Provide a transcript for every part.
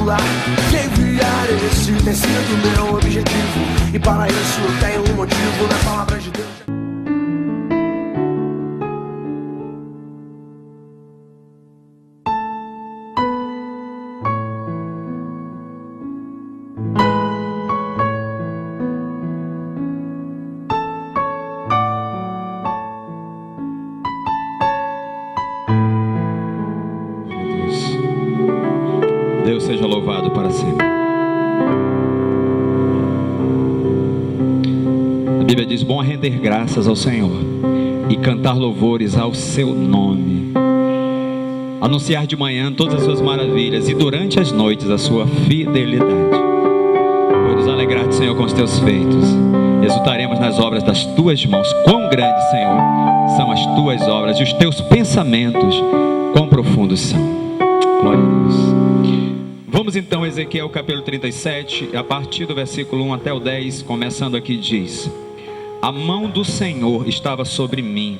popular. Enviar esse tem sido meu objetivo, e para isso eu tenho um motivo na palavra de Deus. Deus seja louvado para sempre. A Bíblia diz: bom é render graças ao Senhor e cantar louvores ao seu nome, anunciar de manhã todas as suas maravilhas e durante as noites a sua fidelidade. Por nos alegrar, Senhor, com os teus feitos, exultaremos nas obras das tuas mãos. Quão grandes, Senhor, são as tuas obras, e os teus pensamentos quão profundos são. Glória a Deus. Vamos então a Ezequiel capítulo 37, a partir do versículo 1 até o 10, começando aqui, diz: a mão do Senhor estava sobre mim,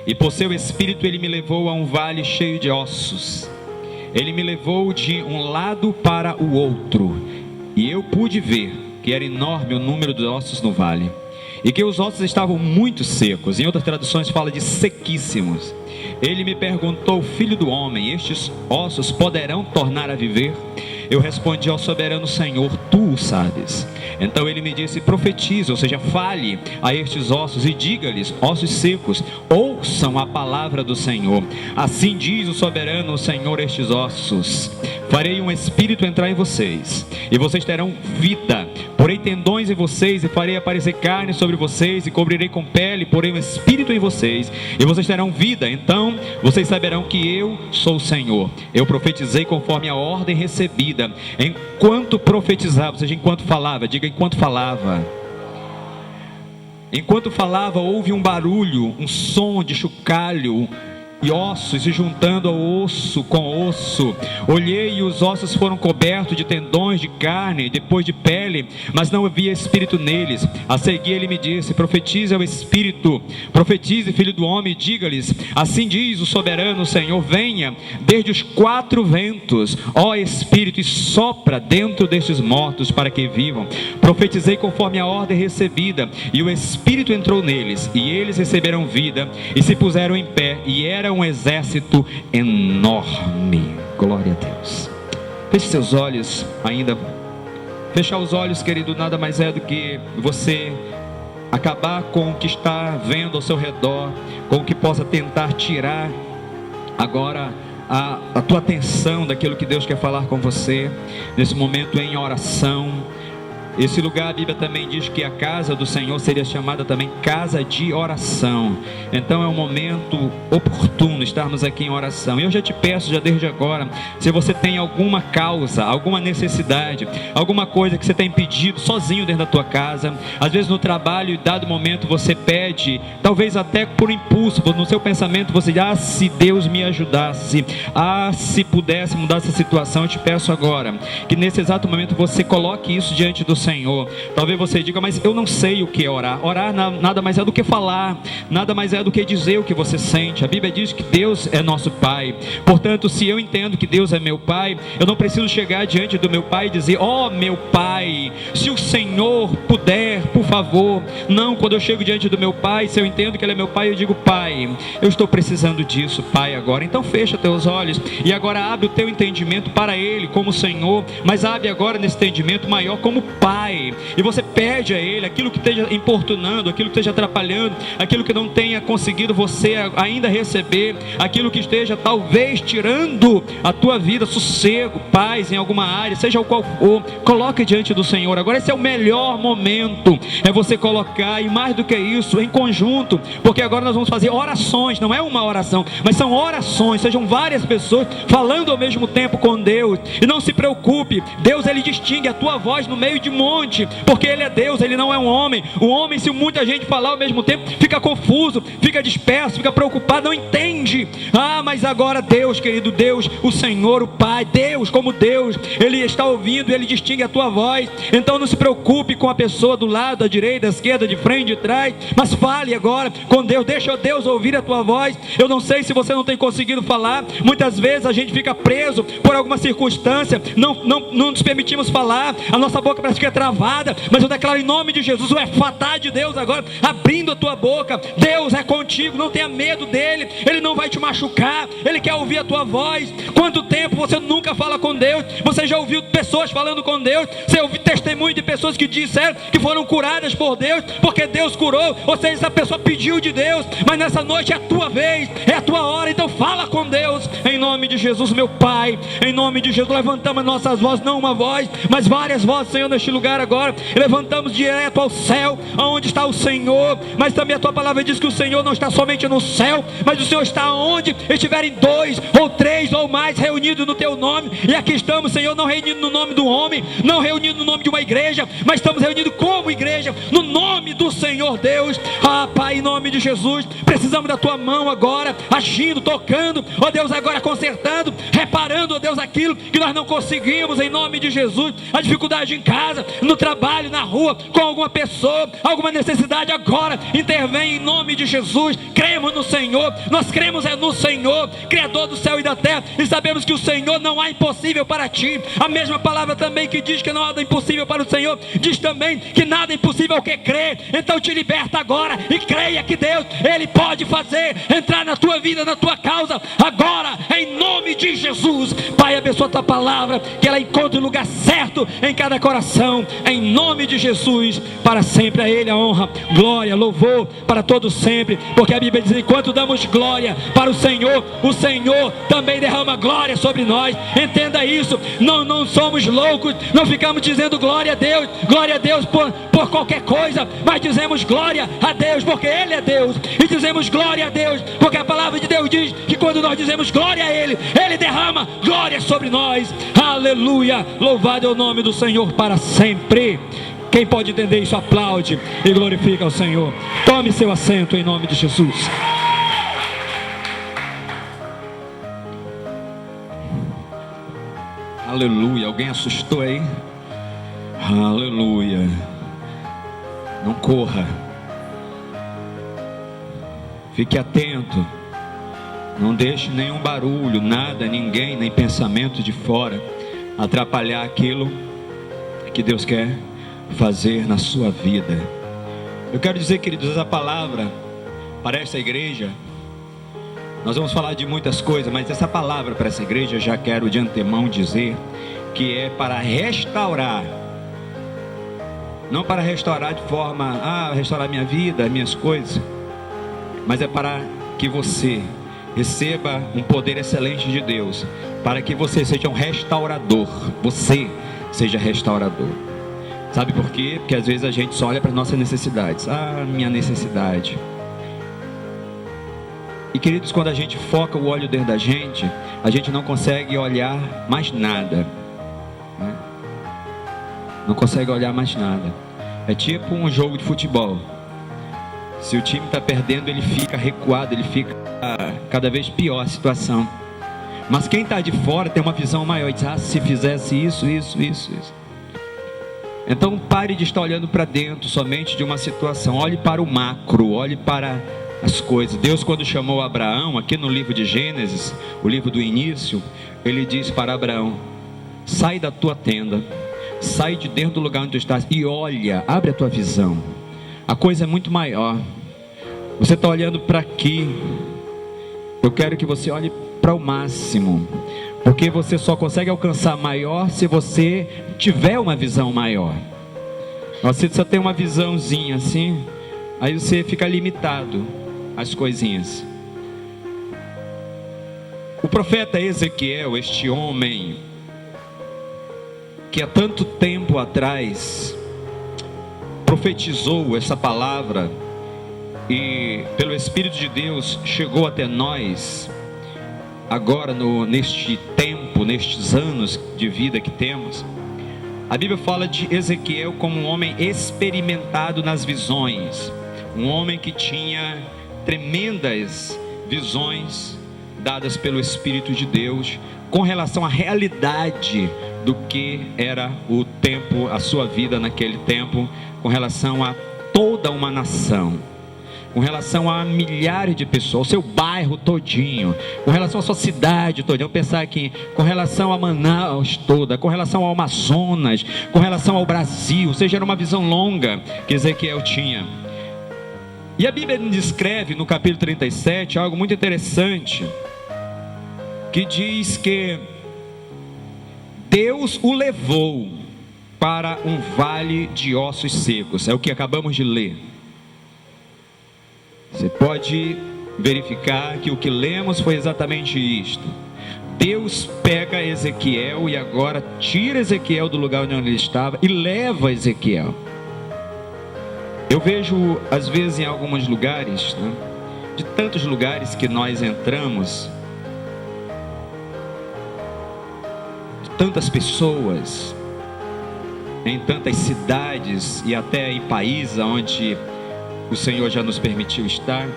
e por seu espírito ele me levou a um vale cheio de ossos. Ele me levou de um lado para o outro, e eu pude ver que era enorme o número dos ossos no vale, e que os ossos estavam muito secos. Em outras traduções fala de sequíssimos. Ele me perguntou: filho do homem, estes ossos poderão tornar a viver? Eu respondi ao soberano Senhor: tu o sabes. Então ele me disse: profetize, ou seja, fale a estes ossos e diga-lhes: ossos secos, ouçam a palavra do Senhor. Assim diz o soberano Senhor: estes ossos, farei um espírito entrar em vocês, e vocês terão vida. Porei tendões em vocês, e farei aparecer carne sobre vocês, e cobrirei com pele, porei um espírito em vocês, e vocês terão vida. Então vocês saberão que eu sou o Senhor. Eu profetizei conforme a ordem recebida. Enquanto profetizava, ou seja, enquanto falava, diga enquanto falava. Enquanto falava, houve um barulho, um som de chocalho, e ossos se juntando ao osso com osso. Olhei e os ossos foram cobertos de tendões, de carne, depois de pele, mas não havia espírito neles. A seguir ele me disse: profetize ao espírito, profetize, filho do homem, e diga-lhes: assim diz o soberano Senhor: venha desde os quatro ventos, ó espírito, e sopra dentro destes mortos para que vivam. Profetizei conforme a ordem recebida, e o espírito entrou neles, e eles receberam vida, e se puseram em pé, e era um exército enorme. Glória a Deus. Feche seus olhos ainda. Fechar os olhos, querido, nada mais é do que você acabar com o que está vendo ao seu redor, com o que possa tentar tirar agora a tua atenção daquilo que Deus quer falar com você nesse momento em oração. Esse lugar, a Bíblia também diz que a casa do Senhor seria chamada também casa de oração. Então é um momento oportuno estarmos aqui em oração. E eu já te peço, já desde agora, se você tem alguma causa, alguma necessidade, alguma coisa que você tem pedido sozinho dentro da tua casa, às vezes no trabalho, e dado momento você pede, talvez até por impulso, no seu pensamento você diz: se Deus me ajudasse, se pudesse mudar essa situação. Eu te peço agora que nesse exato momento você coloque isso diante do Senhor. Talvez você diga: mas eu não sei o que é orar. Orar nada mais é do que falar, nada mais é do que dizer o que você sente. A Bíblia diz que Deus é nosso Pai. Portanto, se eu entendo que Deus é meu Pai, eu não preciso chegar diante do meu Pai e dizer: ó meu Pai, se o Senhor puder, por favor. Não, quando eu chego diante do meu Pai, se eu entendo que Ele é meu Pai, eu digo: Pai, eu estou precisando disso, Pai, agora. Então fecha teus olhos e agora abre o teu entendimento para Ele como Senhor, mas abre agora nesse entendimento maior como Pai. E você pede a Ele aquilo que esteja importunando, aquilo que esteja atrapalhando, aquilo que não tenha conseguido você ainda receber, aquilo que esteja talvez tirando a tua vida, sossego, paz em alguma área, seja o qual for. Coloque diante do Senhor. Agora esse é o melhor momento, é você colocar, e mais do que isso, em conjunto, porque agora nós vamos fazer orações. Não é uma oração, mas são orações, sejam várias pessoas falando ao mesmo tempo com Deus. E não se preocupe, Deus Ele distingue a tua voz no meio de monte, porque Ele é Deus, Ele não é um homem. O homem, se muita gente falar ao mesmo tempo, fica confuso, fica disperso, fica preocupado, não entende. Mas agora Deus, querido, Deus, o Senhor, o Pai, Deus como Deus, Ele está ouvindo, Ele distingue a tua voz. Então não se preocupe com a pessoa do lado, da direita, da esquerda, de frente, de trás, mas fale agora com Deus, deixa Deus ouvir a tua voz. Eu não sei se você não tem conseguido falar. Muitas vezes a gente fica preso por alguma circunstância, não nos permitimos falar, a nossa boca parece que é travada, mas eu declaro em nome de Jesus o efatá de Deus agora, abrindo a tua boca. Deus é contigo, não tenha medo dele, Ele não vai te machucar, Ele quer ouvir a tua voz. Quanto tempo você nunca fala com Deus? Você já ouviu pessoas falando com Deus? Você ouviu testemunho de pessoas que disseram que foram curadas por Deus, porque Deus curou, ou seja, essa pessoa pediu de Deus, mas nessa noite é a tua vez, é a tua hora, então fala com Deus, em nome de Jesus, meu Pai, em nome de Jesus. Levantamos as nossas vozes, não uma voz, mas várias vozes, Senhor, neste lugar agora. Levantamos direto ao céu, aonde está o Senhor, mas também a tua palavra diz que o Senhor não está somente no céu, mas o Senhor está onde estiverem 2 ou 3 ou mais reunidos no teu nome. E aqui estamos, Senhor, não reunidos no nome do homem, não reunidos no nome de uma igreja, mas estamos reunidos como igreja, no nome do Senhor Deus. Pai, em nome de Jesus, precisamos da tua mão agora, agindo, tocando, ó Deus, agora consertando, reparando, ó Deus, aquilo que nós não conseguimos, em nome de Jesus. A dificuldade em casa, no trabalho, na rua, com alguma pessoa, alguma necessidade, agora intervém em nome de Jesus. Cremos no Senhor, nós cremos no Senhor, Criador do céu e da terra, e sabemos que o Senhor não há impossível para ti. A mesma palavra também que diz que não há nada impossível para o Senhor, diz também que nada é impossível ao que crê. Então te liberta agora e creia que Deus, Ele pode fazer entrar na tua vida, na tua causa, agora, em nome de Jesus. Pai, abençoa a tua palavra, que ela encontre o lugar certo em cada coração, em nome de Jesus. Para sempre a Ele a honra, glória, louvor para todos sempre, porque a Bíblia diz: enquanto damos glória para o Senhor também derrama glória sobre nós. Entenda isso, não somos loucos, não ficamos dizendo glória a Deus por qualquer coisa, mas dizemos glória a Deus porque Ele é Deus, e dizemos glória a Deus porque a palavra de Deus diz que quando nós dizemos glória a Ele, Ele derrama glória sobre nós. Aleluia, louvado é o nome do Senhor para sempre. Quem pode entender isso, aplaude e glorifica ao Senhor. Tome seu assento em nome de Jesus. Aleluia, alguém assustou aí? Aleluia. Não corra, fique atento, não deixe nenhum barulho, nada, ninguém, nem pensamento de fora atrapalhar aquilo que Deus quer fazer na sua vida. Eu quero dizer, queridos, essa palavra para essa igreja, nós vamos falar de muitas coisas, mas essa palavra para essa igreja, já quero de antemão dizer que é para restaurar. Não para restaurar de forma, restaurar minha vida, minhas coisas, mas é para que você receba um poder excelente de Deus, para que você seja um restaurador, você seja restaurador. Sabe por quê? Porque às vezes a gente só olha para as nossas necessidades. Minha necessidade. E queridos, quando a gente foca o olho dentro da gente, a gente não consegue olhar mais nada, né? Não consegue olhar mais nada. É tipo um jogo de futebol. Se o time está perdendo, ele fica recuado, ele fica cada vez pior a situação. Mas quem está de fora tem uma visão maior e diz: se fizesse isso. Então pare de estar olhando para dentro somente de uma situação. Olhe para o macro, olhe para as coisas. Deus, quando chamou Abraão, aqui no livro de Gênesis, o livro do início, Ele diz para Abraão: sai da tua tenda, sai de dentro do lugar onde tu estás e olha, abre a tua visão. A coisa é muito maior. Você está olhando para aqui. Eu quero que você olhe para o máximo, porque você só consegue alcançar maior se você tiver uma visão maior. Você só tem uma visãozinha assim, aí você fica limitado às coisinhas. O profeta Ezequiel, este homem que há tanto tempo atrás profetizou essa palavra e pelo Espírito de Deus chegou até nós agora neste tempo, nestes anos de vida que temos, A Bíblia fala de Ezequiel como um homem experimentado nas visões, um homem que tinha tremendas visões dadas pelo Espírito de Deus com relação à realidade do que era o tempo, a sua vida naquele tempo, com relação a toda uma nação, com relação a milhares de pessoas, o seu bairro todinho, com relação à sua cidade todinha. Vamos pensar aqui, com relação a Manaus toda, com relação ao Amazonas, com relação ao Brasil. Ou seja, era uma visão longa que Ezequiel tinha. E a Bíblia descreve no capítulo 37 algo muito interessante, que diz que Deus o levou para um vale de ossos secos. É o que acabamos de ler. Você pode verificar que o que lemos foi exatamente isto. Deus pega Ezequiel e agora tira Ezequiel do lugar onde ele estava e leva Ezequiel. Eu vejo às vezes em alguns lugares, né, de tantos lugares que nós entramos, de tantas pessoas, em tantas cidades e até em países onde o Senhor já nos permitiu estar.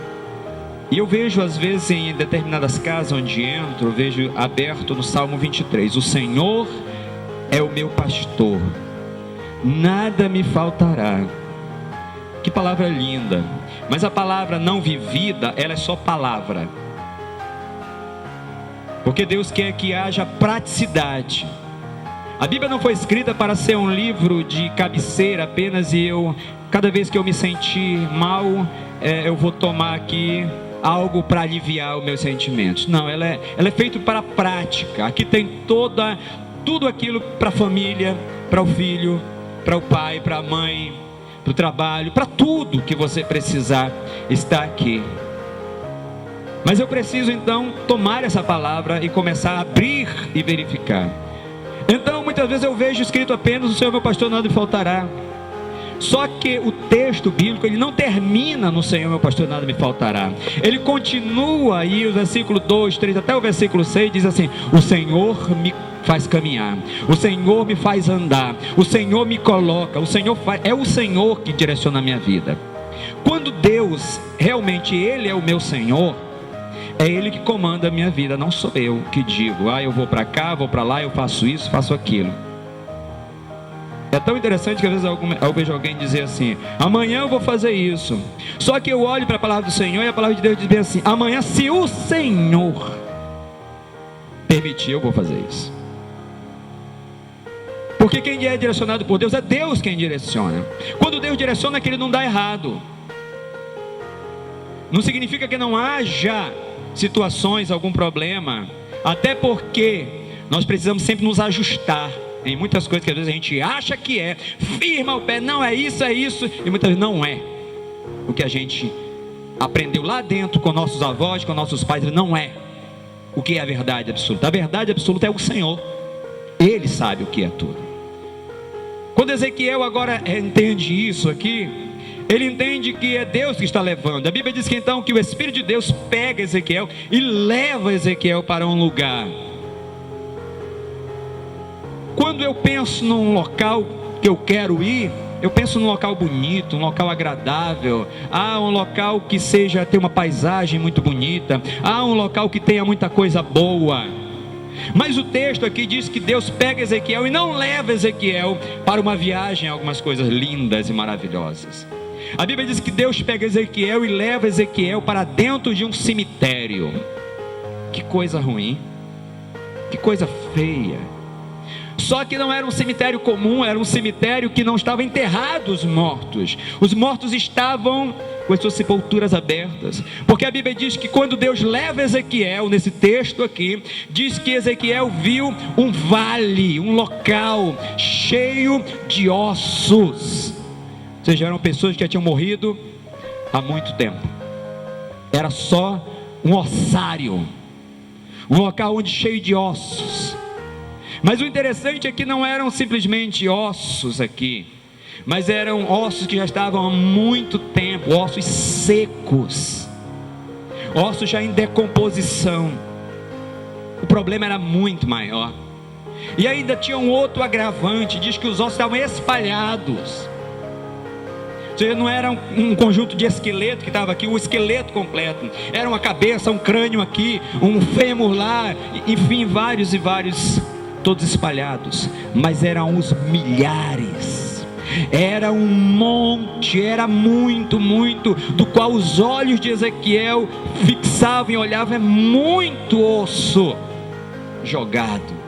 E eu vejo às vezes em determinadas casas onde entro, eu vejo aberto no Salmo 23, o Senhor é o meu pastor, nada me faltará. Que palavra linda. Mas a palavra não vivida, ela é só palavra, porque Deus quer que haja praticidade. A Bíblia não foi escrita para ser um livro de cabeceira apenas, e cada vez que eu me sentir mal, eu vou tomar aqui algo para aliviar os meus sentimentos. Não, ela é feita para a prática. Aqui tem tudo aquilo para a família, para o filho, para o pai, para a mãe, para o trabalho, para tudo que você precisar está aqui. Mas eu preciso então tomar essa palavra e começar a abrir e verificar. Então muitas vezes eu vejo escrito apenas: o Senhor é meu pastor, nada me faltará. Só que o texto bíblico, ele não termina no Senhor meu pastor, nada me faltará. Ele continua aí, o versículo 2, 3, até o versículo 6, diz assim: o Senhor me faz caminhar, o Senhor me faz andar, o Senhor me coloca, é o Senhor que direciona a minha vida. Quando Deus, realmente Ele é o meu Senhor, é Ele que comanda a minha vida, não sou eu que digo: eu vou para cá, vou para lá, eu faço isso, faço aquilo. É tão interessante que às vezes eu vejo alguém dizer assim: amanhã eu vou fazer isso. Só que eu olho para a palavra do Senhor e a palavra de Deus diz bem assim: amanhã, se o Senhor permitir, eu vou fazer isso. Porque quem é direcionado por Deus, é Deus quem direciona. Quando Deus direciona, aquilo não dá errado. Não significa que não haja situações, algum problema, até porque nós precisamos sempre nos ajustar em muitas coisas que às vezes a gente acha que é, firma o pé, não, é isso, e muitas vezes não é o que a gente aprendeu lá dentro com nossos avós, com nossos pais. Não é o que é a verdade absoluta. A verdade absoluta é o Senhor, Ele sabe o que é tudo. Quando Ezequiel agora entende isso aqui, ele entende que é Deus que está levando. A Bíblia diz que então que o Espírito de Deus pega Ezequiel e leva Ezequiel para um lugar. Quando eu penso num local que eu quero ir, eu penso num local bonito, um local agradável, um local que tenha uma paisagem muito bonita, um local que tenha muita coisa boa. Mas o texto aqui diz que Deus pega Ezequiel e não leva Ezequiel para uma viagem a algumas coisas lindas e maravilhosas. A Bíblia diz que Deus pega Ezequiel e leva Ezequiel para dentro de um cemitério. Que coisa ruim, que coisa feia. Só que não era um cemitério comum, era um cemitério que não estava enterrado os mortos. Os mortos estavam com as suas sepulturas abertas. Porque a Bíblia diz que quando Deus leva Ezequiel, nesse texto aqui, diz que Ezequiel viu um vale, um local cheio de ossos. Ou seja, eram pessoas que já tinham morrido há muito tempo. Era só um ossário, um local onde cheio de ossos. Mas o interessante é que não eram simplesmente ossos aqui, mas eram ossos que já estavam há muito tempo, ossos secos, ossos já em decomposição. O problema era muito maior. E ainda tinha um outro agravante, diz que os ossos estavam espalhados. Ou seja, não era um conjunto de esqueleto que estava aqui, o esqueleto completo. Era uma cabeça, um crânio aqui, um fêmur lá, enfim, vários e vários, todos espalhados. Mas eram os milhares. Era um monte, era muito, muito, do qual os olhos de Ezequiel fixavam e olhavam. É muito osso jogado.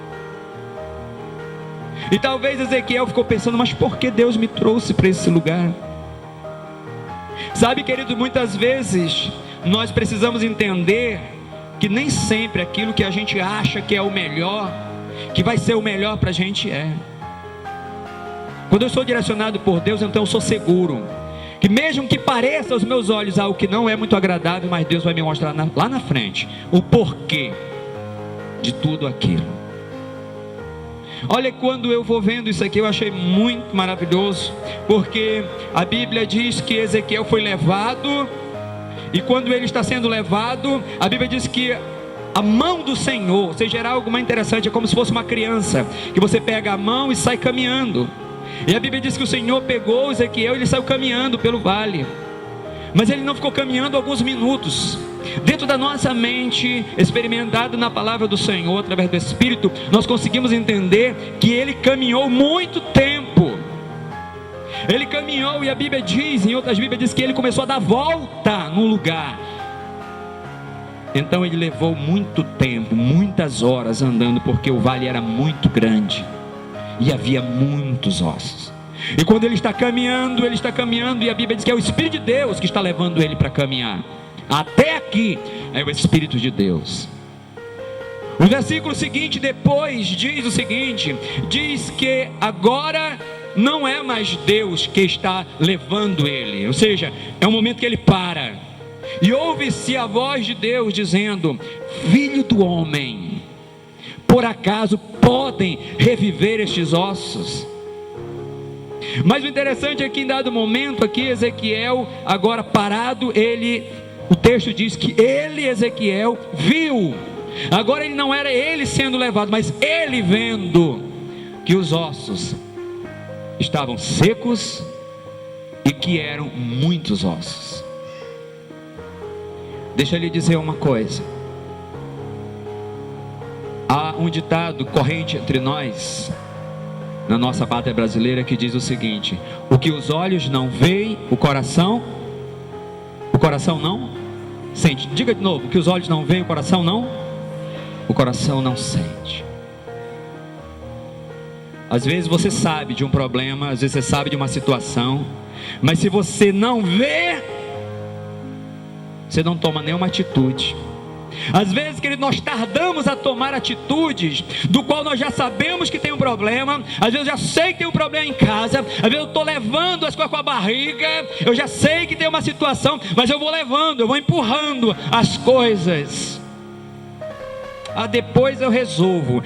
E talvez Ezequiel ficou pensando, mas por que Deus me trouxe para esse lugar? Sabe, querido, muitas vezes nós precisamos entender que nem sempre aquilo que a gente acha que é o melhor, que vai ser o melhor para a gente é. Quando eu sou direcionado por Deus, então eu sou seguro que mesmo que pareça aos meus olhos algo que não é muito agradável, mas Deus vai me mostrar lá na frente o porquê de tudo aquilo. Olha, quando eu vou vendo isso aqui, eu achei muito maravilhoso, porque a Bíblia diz que Ezequiel foi levado, e quando ele está sendo levado, a Bíblia diz que a mão do Senhor, ou seja, era algo mais interessante, é como se fosse uma criança, que você pega a mão e sai caminhando. E a Bíblia diz que o Senhor pegou Ezequiel e ele saiu caminhando pelo vale, mas ele não ficou caminhando alguns minutos. Dentro da nossa mente, experimentado na palavra do Senhor, através do Espírito, nós conseguimos entender que ele caminhou muito tempo. Ele caminhou, e a Bíblia diz, em outras Bíblias diz que ele começou a dar volta no lugar. Então ele levou muito tempo, muitas horas andando, porque o vale era muito grande e havia muitos ossos. E quando ele está caminhando, e a Bíblia diz que é o Espírito de Deus que está levando ele para caminhar. Até aqui é o Espírito de Deus. O versículo seguinte depois diz o seguinte: diz que agora não é mais Deus que está levando ele, ou seja, é um momento que ele para, e ouve-se a voz de Deus dizendo: filho do homem, por acaso podem reviver estes ossos? Mas o interessante é que em dado momento aqui, Ezequiel, agora parado, o texto diz que ele, Ezequiel, viu. Agora ele não era ele sendo levado, mas ele vendo que os ossos estavam secos e que eram muitos ossos. Deixa eu lhe dizer uma coisa. Há um ditado corrente entre nós, na nossa pátria brasileira, que diz o seguinte: o que os olhos não veem, o coração não sente. Diga de novo: o que os olhos não veem, o coração não sente. Às vezes você sabe de um problema, às vezes você sabe de uma situação, mas se você não vê, você não toma nenhuma atitude. Às vezes, querido, nós tardamos a tomar atitudes do qual nós já sabemos que tem um problema. Às vezes eu já sei que tem um problema em casa, às vezes eu estou levando as coisas com a barriga, eu já sei que tem uma situação, mas eu vou levando, eu vou empurrando as coisas. Depois eu resolvo,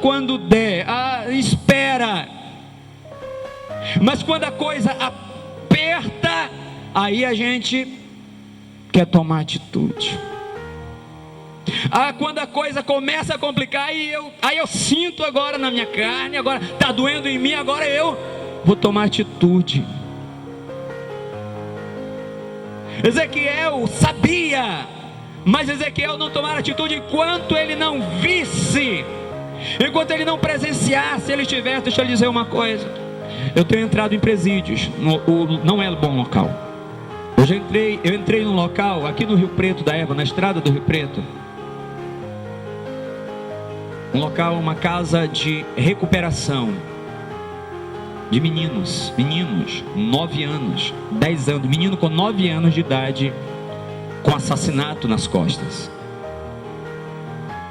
quando der, espera. Mas quando a coisa aperta, aí a gente quer tomar atitude. Quando a coisa começa a complicar, aí eu sinto agora na minha carne, agora está doendo em mim, agora eu vou tomar atitude. Ezequiel sabia, mas Ezequiel não tomara atitude enquanto ele não visse, enquanto ele não presenciasse. Ele estivesse, deixa eu lhe dizer uma coisa, eu tenho entrado em presídios, não é um bom local. Eu entrei num local aqui no Rio Preto da Eva, na estrada do Rio Preto, um local, uma casa de recuperação de meninos, 9 anos, 10 anos, menino com 9 anos de idade, com assassinato nas costas.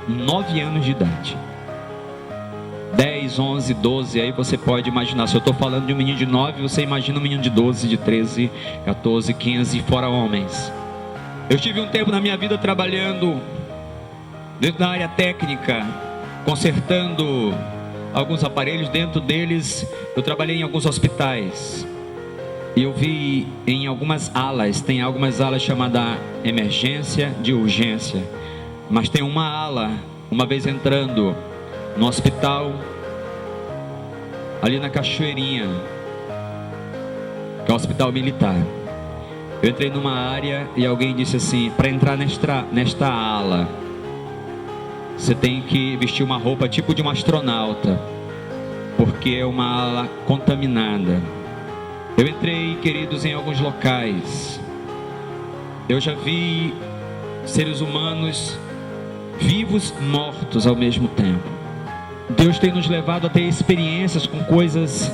9 anos de idade, 10, 11, 12, aí você pode imaginar. Se eu estou falando de um menino de 9, você imagina um menino de 12, de 13, 14, 15, fora homens. Eu tive um tempo na minha vida trabalhando dentro da área técnica, consertando alguns aparelhos. Dentro deles eu trabalhei em alguns hospitais, e eu vi em algumas alas, tem algumas alas chamadas emergência, de urgência, mas tem uma ala, uma vez entrando no hospital, ali na Cachoeirinha, que é um hospital militar. Eu entrei numa área e alguém disse assim: para entrar nesta ala, você tem que vestir uma roupa tipo de um astronauta, porque é uma ala contaminada. Eu entrei, queridos, em alguns locais. Eu já vi seres humanos vivos, mortos ao mesmo tempo. Deus tem nos levado a ter experiências com coisas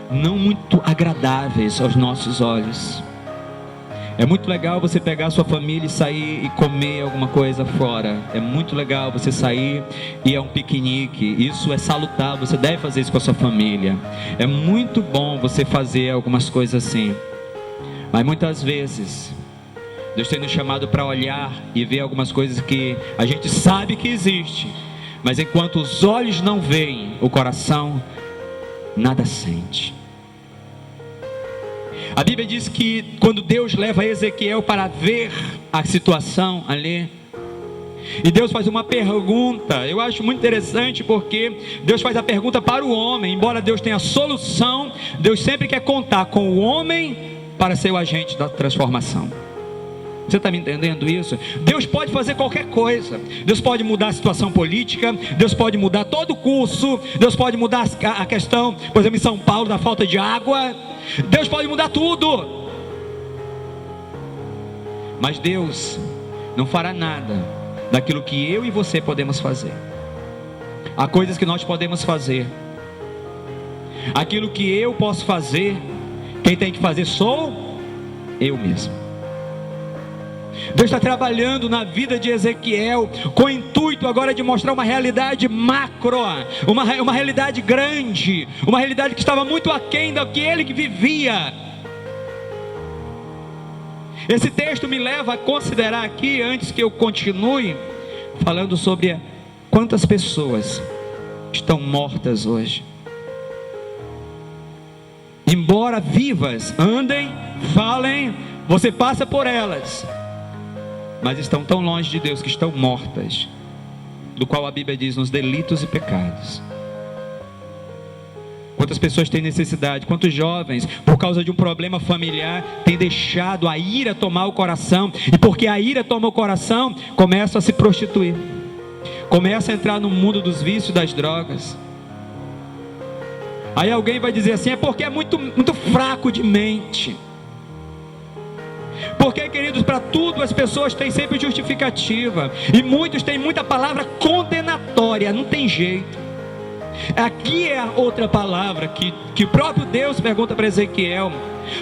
não muito agradáveis aos nossos olhos. É muito legal você pegar a sua família e sair e comer alguma coisa fora. É muito legal você sair e é um piquenique. Isso é salutar, você deve fazer isso com a sua família. É muito bom você fazer algumas coisas assim. Mas muitas vezes Deus tem nos chamado para olhar e ver algumas coisas que a gente sabe que existe, mas enquanto os olhos não veem, o coração nada sente. A Bíblia diz que quando Deus leva Ezequiel para ver a situação ali, e Deus faz uma pergunta, eu acho muito interessante, porque Deus faz a pergunta para o homem. Embora Deus tenha a solução, Deus sempre quer contar com o homem para ser o agente da transformação. Você está me entendendo isso? Deus pode fazer qualquer coisa. Deus pode mudar a situação política, Deus pode mudar todo o curso, Deus pode mudar a questão, por exemplo, em São Paulo, da falta de água. Deus pode mudar tudo. Mas Deus não fará nada daquilo que eu e você podemos fazer. Há coisas que nós podemos fazer. Aquilo que eu posso fazer, quem tem que fazer sou eu mesmo. Deus está trabalhando na vida de Ezequiel com o intuito agora de mostrar uma realidade macro, uma realidade grande, uma realidade que estava muito aquém daquele que vivia. Esse texto me leva a considerar aqui, antes que eu continue, falando sobre quantas pessoas estão mortas hoje. Embora vivas, andem, falem, você passa por elas, mas estão tão longe de Deus que estão mortas, do qual a Bíblia diz, nos delitos e pecados. Quantas pessoas têm necessidade, quantos jovens, por causa de um problema familiar, têm deixado a ira tomar o coração, e porque a ira toma o coração, começam a se prostituir, começam a entrar no mundo dos vícios, das drogas. Aí alguém vai dizer assim: é porque é muito fraco de mente. Porque, queridos, para tudo as pessoas têm sempre justificativa, e muitos têm muita palavra condenatória, não tem jeito. Aqui é a outra palavra que o próprio Deus pergunta para Ezequiel: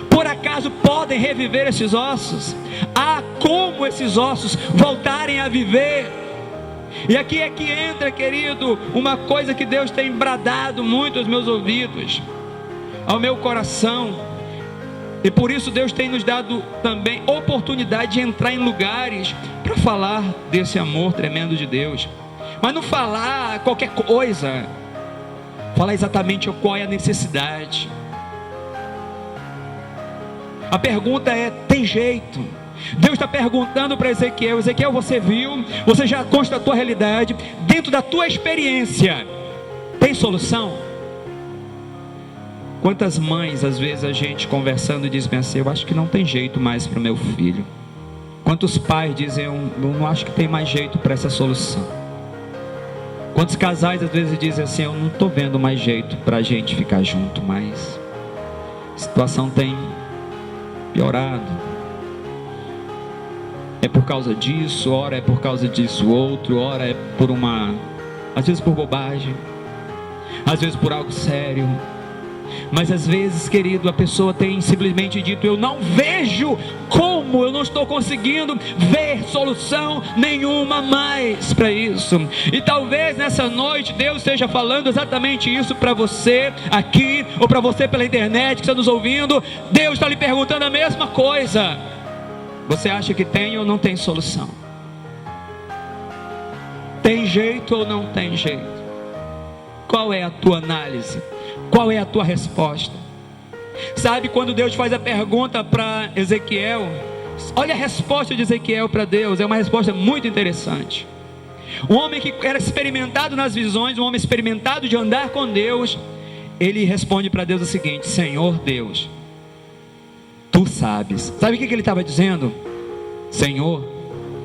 por acaso podem reviver esses ossos? Há como esses ossos voltarem a viver? E aqui é que entra, querido, uma coisa que Deus tem bradado muito aos meus ouvidos, ao meu coração. E por isso Deus tem nos dado também oportunidade de entrar em lugares para falar desse amor tremendo de Deus. Mas não falar qualquer coisa, falar exatamente qual é a necessidade. A pergunta é: tem jeito? Deus está perguntando para Ezequiel: Ezequiel, você viu, você já constatou a realidade, dentro da tua experiência, tem solução? Quantas mães, às vezes a gente conversando diz bem assim: eu acho que não tem jeito mais para o meu filho. Quantos pais dizem: eu não acho que tem mais jeito para essa solução. Quantos casais às vezes dizem assim: eu não estou vendo mais jeito para a gente ficar junto, mas a situação tem piorado. É por causa disso, ora é por causa disso outro, ora é por às vezes por bobagem, às vezes por algo sério. Mas às vezes, querido, a pessoa tem simplesmente dito: eu não vejo como, eu não estou conseguindo ver solução nenhuma mais para isso. E talvez nessa noite Deus esteja falando exatamente isso para você aqui, ou para você pela internet que está nos ouvindo. Deus está lhe perguntando a mesma coisa. Você acha que tem ou não tem solução? Tem jeito ou não tem jeito? Qual é a tua análise? Qual é a tua resposta? Sabe, quando Deus faz a pergunta para Ezequiel, olha a resposta de Ezequiel para Deus, é uma resposta muito interessante. um homem que era experimentado nas visões, um homem experimentado de andar com Deus, ele responde para Deus o seguinte: Senhor Deus, Tu sabes. Sabe o que ele estava dizendo? Senhor,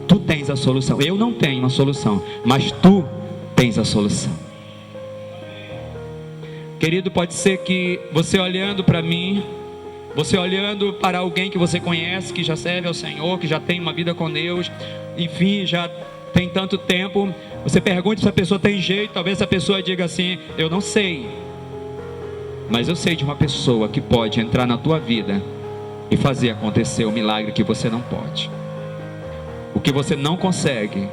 Tu tens a solução. Eu não tenho uma solução, mas Tu tens a solução. Querido, pode ser que você olhando para mim, você olhando para alguém que você conhece, que já serve ao Senhor, que já tem uma vida com Deus, enfim, já tem tanto tempo, você pergunta se a pessoa tem jeito. Talvez a pessoa diga assim: eu não sei, mas eu sei de uma pessoa que pode entrar na tua vida e fazer acontecer o milagre que você não pode, o que você não consegue.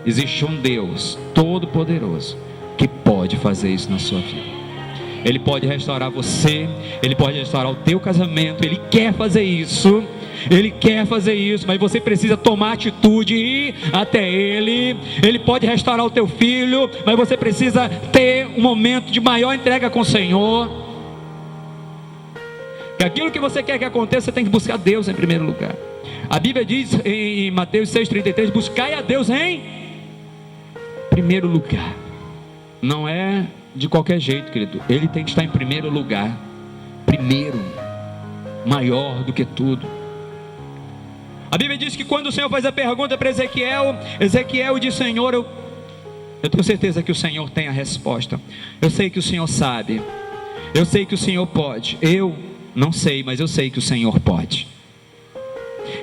Existe um Deus todo-poderoso que pode fazer isso na sua vida. Ele pode restaurar você, Ele pode restaurar o teu casamento. Ele quer fazer isso, Ele quer fazer isso, mas você precisa tomar atitude e ir até Ele. Ele pode restaurar o teu filho, mas você precisa ter um momento de maior entrega com o Senhor. Que aquilo que você quer que aconteça, você tem que buscar Deus em primeiro lugar. A Bíblia diz em Mateus 6,33: buscai a Deus em primeiro lugar. Não é de qualquer jeito, querido. Ele tem que estar em primeiro lugar. Primeiro, maior do que tudo. A Bíblia diz que quando o Senhor faz a pergunta para Ezequiel, Ezequiel diz: Senhor, eu tenho certeza que o Senhor tem a resposta. Eu sei que o Senhor sabe. Eu sei que o Senhor pode. Eu não sei, mas eu sei que o Senhor pode.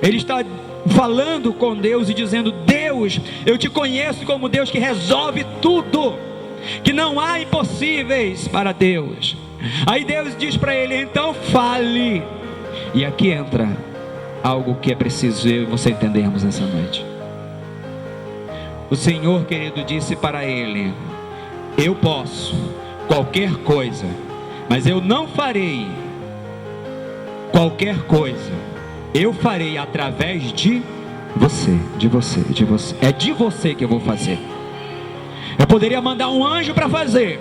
Ele está falando com Deus e dizendo: Deus, eu te conheço como Deus que resolve tudo, que não há impossíveis para Deus. Aí Deus diz para ele: então fale. E aqui entra algo que é preciso eu e você entendermos nessa noite. O Senhor, querido, disse para ele: eu posso qualquer coisa, mas eu não farei qualquer coisa. Eu farei através de você, de você, de você. É de você que eu vou fazer. Eu poderia mandar um anjo para fazer,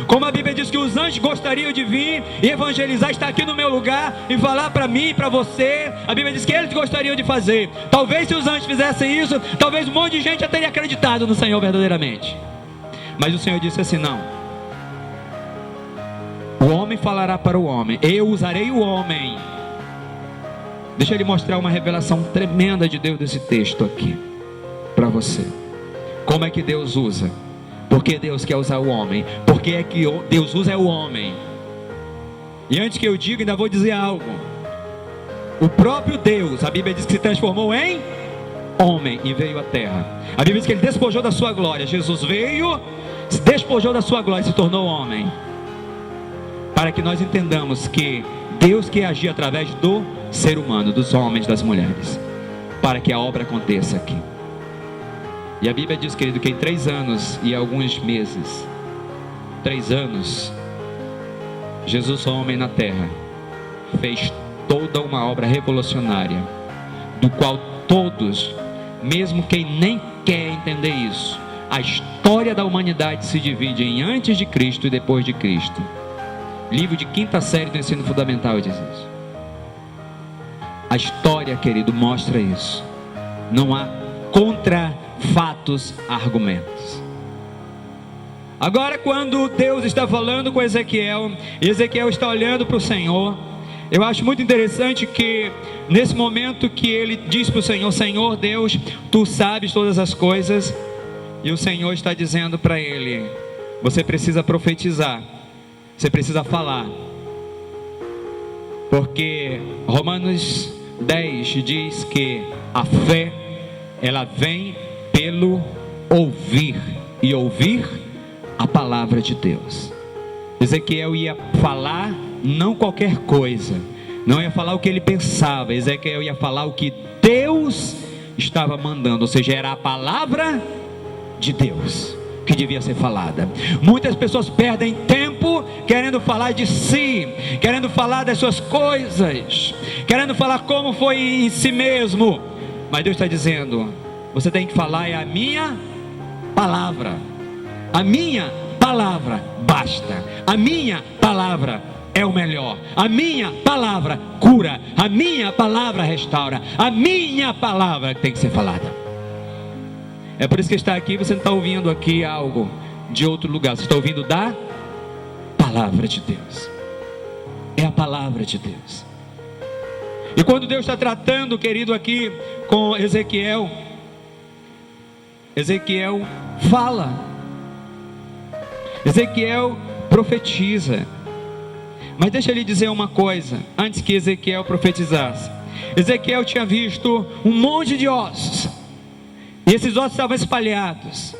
como a Bíblia diz que os anjos gostariam de vir e evangelizar, estar aqui no meu lugar e falar para mim e para você. A Bíblia diz que eles gostariam de fazer. Talvez se os anjos fizessem isso, talvez um monte de gente já teria acreditado no Senhor verdadeiramente. Mas o Senhor disse assim: não. O homem falará para o homem, eu usarei o homem. Deixa ele mostrar uma revelação tremenda de Deus desse texto aqui para você. Como é que Deus usa? Porque Deus quer usar o homem. Porque é que Deus usa é o homem. E antes que eu diga, ainda vou dizer algo. O próprio Deus, a Bíblia diz que se transformou em homem e veio à terra. A Bíblia diz que ele despojou da sua glória. Jesus veio, se despojou da sua glória e se tornou homem. Para que nós entendamos que Deus quer agir através do ser humano, dos homens, das mulheres, para que a obra aconteça aqui. E a Bíblia diz, querido, que em 3 anos e alguns meses, 3 anos, Jesus, homem na terra, fez toda uma obra revolucionária, do qual todos, mesmo quem nem quer entender isso, a história da humanidade se divide em antes de Cristo e depois de Cristo. Livro de 5ª série do ensino fundamental diz isso. A história, querido, mostra isso. Não há contra fatos, argumentos. Agora, quando Deus está falando com Ezequiel, e Ezequiel está olhando para o Senhor, eu acho muito interessante que nesse momento que ele diz para o Senhor: Senhor Deus, Tu sabes todas as coisas. E o Senhor está dizendo para ele: você precisa profetizar, você precisa falar. Porque Romanos 10 diz que a fé, ela vem pelo ouvir, e ouvir a palavra de Deus. Ezequiel ia falar não qualquer coisa, não ia falar o que ele pensava. Ezequiel ia falar o que Deus estava mandando, ou seja, era a palavra de Deus que devia ser falada. Muitas pessoas perdem tempo querendo falar de si, querendo falar das suas coisas, querendo falar como foi em si mesmo. Mas Deus está dizendo: você tem que falar é a minha palavra. A minha palavra basta. A minha palavra é o melhor. A minha palavra cura. A minha palavra restaura. A minha palavra tem que ser falada. É por isso que está aqui, você não está ouvindo aqui algo de outro lugar, você está ouvindo da palavra de Deus. É a palavra de Deus. E quando Deus está tratando, querido, aqui com Ezequiel, Ezequiel fala, Ezequiel profetiza. Mas deixa eu lhe dizer uma coisa, antes que Ezequiel profetizasse. Ezequiel tinha visto um monte de ossos, e esses ossos estavam espalhados.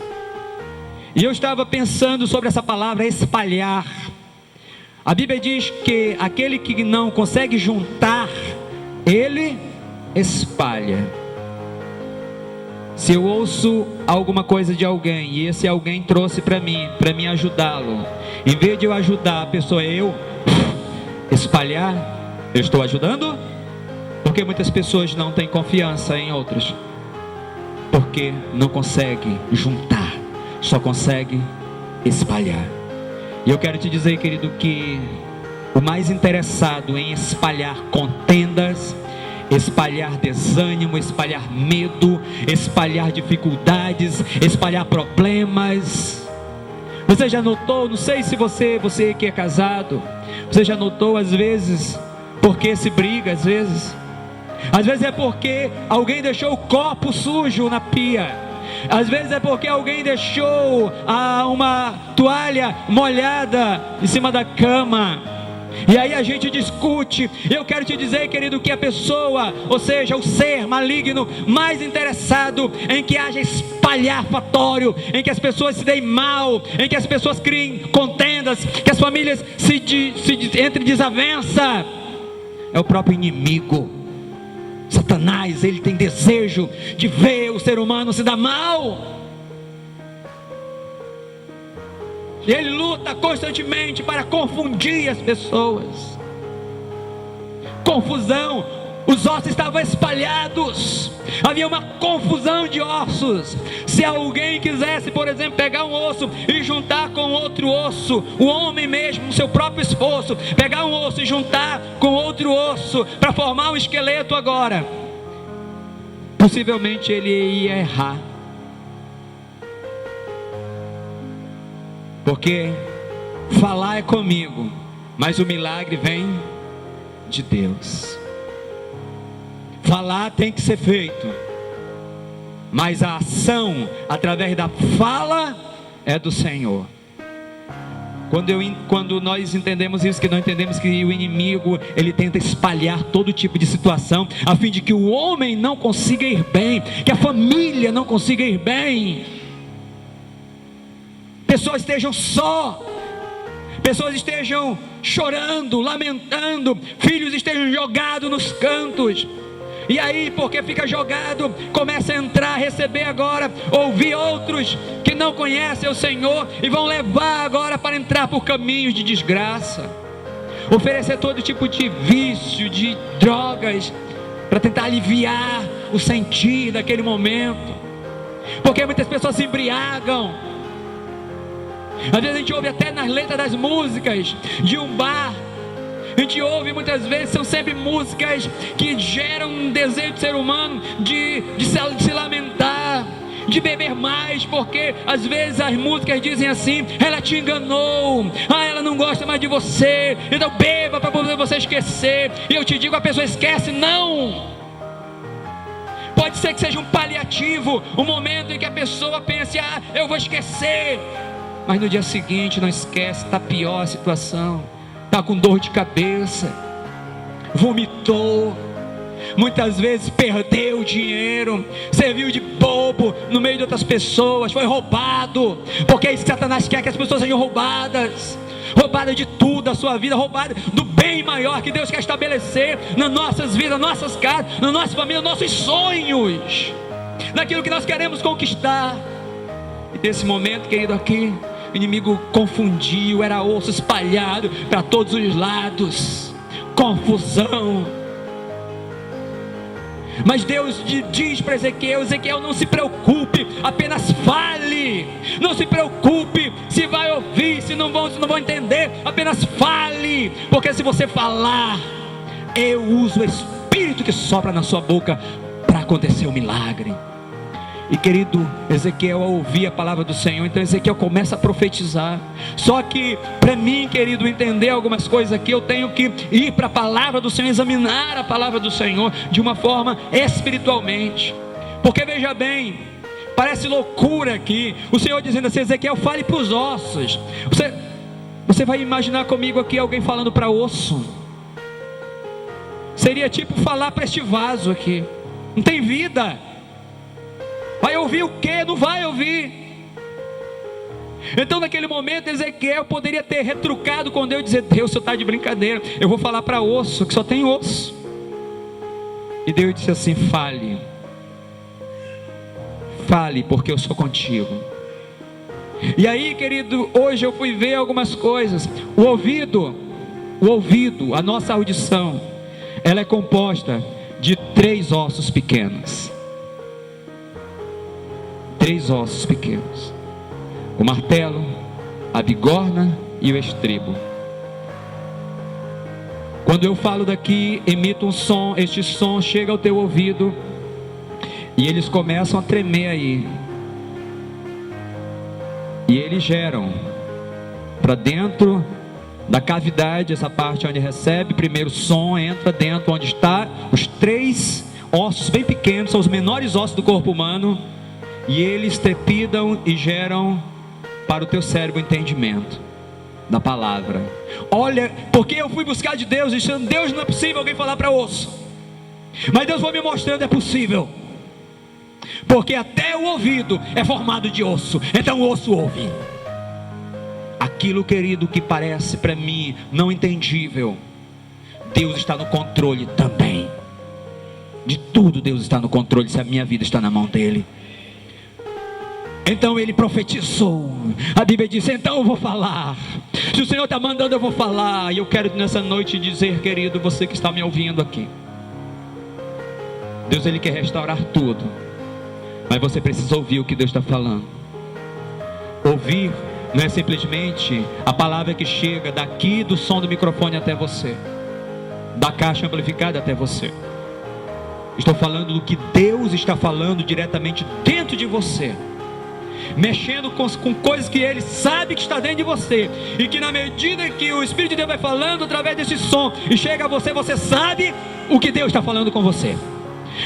E eu estava pensando sobre essa palavra espalhar. A Bíblia diz que aquele que não consegue juntar, ele espalha. Se eu ouço alguma coisa de alguém, e esse alguém trouxe para mim ajudá-lo, em vez de eu ajudar a pessoa, eu espalhar, eu estou ajudando? Porque muitas pessoas não têm confiança em outros, porque não consegue juntar, só consegue espalhar. E eu quero te dizer, querido, que o mais interessado em espalhar contendas, espalhar desânimo, espalhar medo, espalhar dificuldades, espalhar problemas. Você já notou, não sei se você que é casado, você já notou às vezes, porque se briga às vezes é porque alguém deixou o copo sujo na pia, às vezes é porque alguém deixou uma toalha molhada em cima da cama, e aí a gente discute. Eu quero te dizer, querido, que a pessoa, ou seja, o ser maligno mais interessado em que haja espalhafatório, em que as pessoas se deem mal, em que as pessoas criem contendas, que as famílias entre desavença, é o próprio inimigo. Satanás, ele tem desejo de ver o ser humano se dar mal. E ele luta constantemente para confundir as pessoas. Confusão. Os ossos estavam espalhados, havia uma confusão de ossos. Se alguém quisesse, por exemplo, pegar um osso e juntar com outro osso, o homem mesmo, no seu próprio esforço, pegar um osso e juntar com outro osso, para formar um esqueleto agora, possivelmente ele ia errar. Porque falar é comigo, mas o milagre vem de Deus. Falar tem que ser feito, mas a ação através da fala é do Senhor. Quando nós entendemos isso, que nós entendemos que o inimigo, ele tenta espalhar todo tipo de situação, a fim de que o homem não consiga ir bem, que a família não consiga ir bem, pessoas estejam só, pessoas estejam chorando, lamentando, filhos estejam jogados nos cantos. E aí, porque fica jogado, começa a entrar, receber agora, ouvir outros que não conhecem o Senhor, e vão levar agora para entrar por caminhos de desgraça, oferecer todo tipo de vício, de drogas, para tentar aliviar o sentir daquele momento, porque muitas pessoas se embriagam. Às vezes a gente ouve até nas letras das músicas de um bar, a gente ouve muitas vezes, são sempre músicas que geram um desejo do ser humano de se lamentar, de beber mais, porque às vezes as músicas dizem assim: ela te enganou, ela não gosta mais de você, então beba para poder você esquecer. E eu te digo, a pessoa esquece? Não. Pode ser que seja um paliativo, um momento em que a pessoa pense: eu vou esquecer, mas no dia seguinte não esquece, está pior a situação, está com dor de cabeça, vomitou, muitas vezes perdeu dinheiro, serviu de bobo no meio de outras pessoas, foi roubado, porque é isso que Satanás quer, que as pessoas sejam roubadas de tudo da sua vida, roubadas do bem maior que Deus quer estabelecer nas nossas vidas, nas nossas casas, na nossa família, nos nossos sonhos, naquilo que nós queremos conquistar. E nesse momento, querido, aqui o inimigo confundiu, era osso espalhado para todos os lados, confusão. Mas Deus diz para Ezequiel: Ezequiel, não se preocupe, apenas fale. Não se preocupe se vai ouvir, se não vão entender, apenas fale, porque se você falar, eu uso o Espírito que sopra na sua boca para acontecer o milagre. E querido, Ezequiel ao ouvir a palavra do Senhor, então Ezequiel começa a profetizar. Só que para mim, querido, entender algumas coisas aqui, eu tenho que ir para a palavra do Senhor, examinar a palavra do Senhor de uma forma espiritualmente. Porque veja bem, parece loucura aqui, o Senhor dizendo assim: Ezequiel, fale para os ossos. Você vai imaginar comigo aqui alguém falando para osso? Seria tipo falar para este vaso aqui, não tem vida. Vai ouvir o quê? Não vai ouvir. Então naquele momento Ezequiel poderia ter retrucado com Deus e dizer: Deus, o senhor está de brincadeira, eu vou falar para osso, que só tem osso. E Deus disse assim: fale, porque eu sou contigo. E aí, querido, hoje eu fui ver algumas coisas. O ouvido, a nossa audição, ela é composta de 3 ossos pequenos. 3 ossos pequenos: o martelo, a bigorna e o estribo. Quando eu falo daqui, emito um som, este som chega ao teu ouvido e eles começam a tremer aí, e eles geram para dentro da cavidade, essa parte onde recebe primeiro som, entra dentro onde está os 3 ossos bem pequenos, são os menores ossos do corpo humano, e eles trepidam e geram para o teu cérebro entendimento da palavra. Olha, porque eu fui buscar de Deus, dizendo: Deus, não é possível alguém falar para osso. Mas Deus foi me mostrando: é possível, porque até o ouvido é formado de osso. Então o osso ouve. Aquilo, querido, que parece para mim não entendível, Deus está no controle também. De tudo Deus está no controle, se a minha vida está na mão dele. Então ele profetizou. A Bíblia diz: então eu vou falar. Se o Senhor está mandando, eu vou falar. E eu quero nessa noite dizer, querido, você que está me ouvindo aqui, Deus, ele quer restaurar tudo, mas você precisa ouvir o que Deus está falando. Ouvir não é simplesmente a palavra que chega daqui do som do microfone até você, da caixa amplificada até você. Estou falando do que Deus está falando diretamente dentro de você, mexendo com coisas que Ele sabe que está dentro de você, e que na medida que o Espírito de Deus vai falando através desse som e chega a você, você sabe o que Deus está falando com você.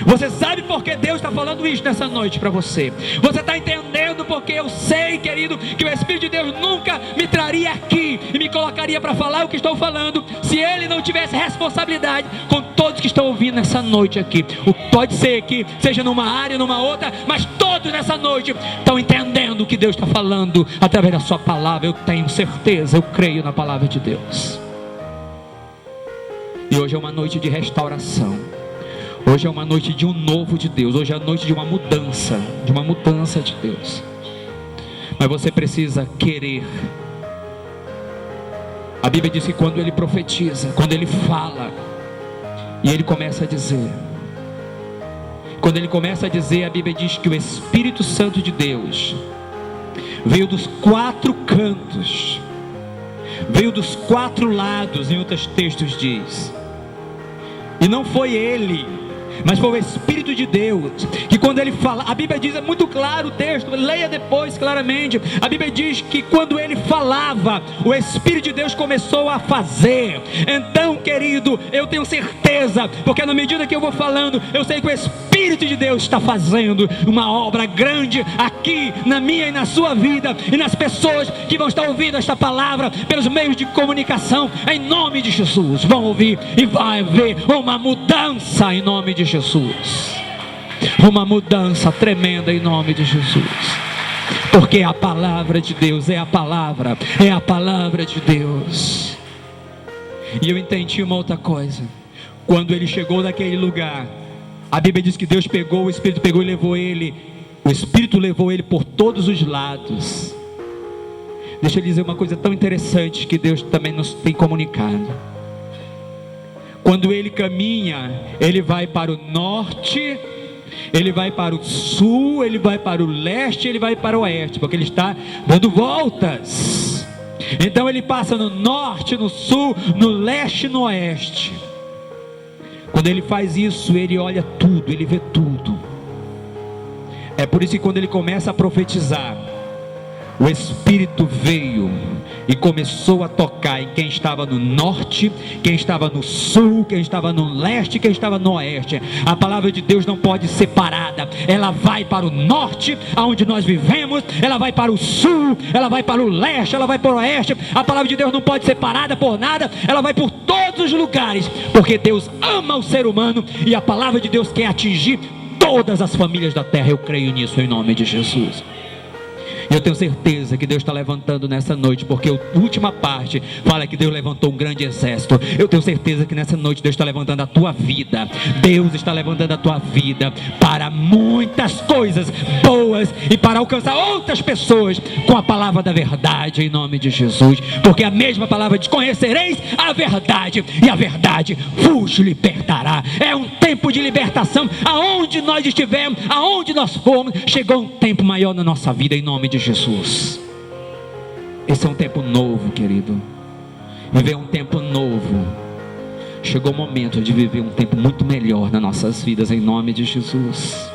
Você sabe porque Deus está falando isso nessa noite para você. Você está entendendo porque eu sei, querido, que o Espírito de Deus nunca me traria aqui e me colocaria para falar o que estou falando se Ele não tivesse responsabilidade com todos que estão ouvindo nessa noite aqui. Pode ser que seja numa área, numa outra, mas todos nessa noite estão entendendo o que Deus está falando através da sua palavra. Eu tenho certeza, eu creio na palavra de Deus. E hoje é uma noite de restauração. Hoje é uma noite de um novo de Deus. Hoje é a noite de uma mudança de Deus. Mas você precisa querer. A Bíblia diz que quando ele profetiza, quando ele fala, e ele começa a dizer, quando ele começa a dizer, a Bíblia diz que o Espírito Santo de Deus veio dos 4 cantos, veio dos 4 lados, em outros textos diz. E não foi ele, mas foi o Espírito de Deus, que quando ele fala, a Bíblia diz, é muito claro o texto, leia depois claramente. A Bíblia diz que quando ele falava, o Espírito de Deus começou a fazer. Então, querido, eu tenho certeza, porque na medida que eu vou falando, eu sei que o Espírito de Deus está fazendo uma obra grande aqui na minha e na sua vida, e nas pessoas que vão estar ouvindo esta palavra pelos meios de comunicação. Em nome de Jesus, vão ouvir e vai haver uma mudança em nome de Jesus, uma mudança tremenda em nome de Jesus, porque a palavra de Deus é a palavra de Deus. E eu entendi uma outra coisa. Quando ele chegou naquele lugar, a Bíblia diz que Deus pegou, o Espírito pegou e levou ele, o Espírito levou ele por todos os lados. Deixa eu dizer uma coisa tão interessante que Deus também nos tem comunicado. Quando ele caminha, ele vai para o norte, ele vai para o sul, ele vai para o leste, ele vai para o oeste, porque ele está dando voltas. Então ele passa no norte, no sul, no leste e no oeste. Quando ele faz isso, ele olha tudo, ele vê tudo. É por isso que quando ele começa a profetizar, o Espírito veio e começou a tocar em quem estava no norte, quem estava no sul, quem estava no leste, quem estava no oeste. A palavra de Deus não pode ser parada. Ela vai para o norte, aonde nós vivemos, ela vai para o sul, ela vai para o leste, ela vai para o oeste. A palavra de Deus não pode ser parada por nada, ela vai por todos os lugares, porque Deus ama o ser humano e a palavra de Deus quer atingir todas as famílias da terra. Eu creio nisso em nome de Jesus. Eu tenho certeza que Deus está levantando nessa noite, porque a última parte fala que Deus levantou um grande exército. Eu tenho certeza que nessa noite Deus está levantando a tua vida. Deus está levantando a tua vida para muitas coisas boas e para alcançar outras pessoas com a palavra da verdade em nome de Jesus. Porque a mesma palavra diz: conhecereis a verdade e a verdade vos libertará. É um tempo de libertação. Aonde nós estivermos, aonde nós formos, chegou um tempo maior na nossa vida em nome de Jesus. Esse é um tempo novo, querido. Viver um tempo novo. Chegou o momento de viver um tempo muito melhor nas nossas vidas em nome de Jesus.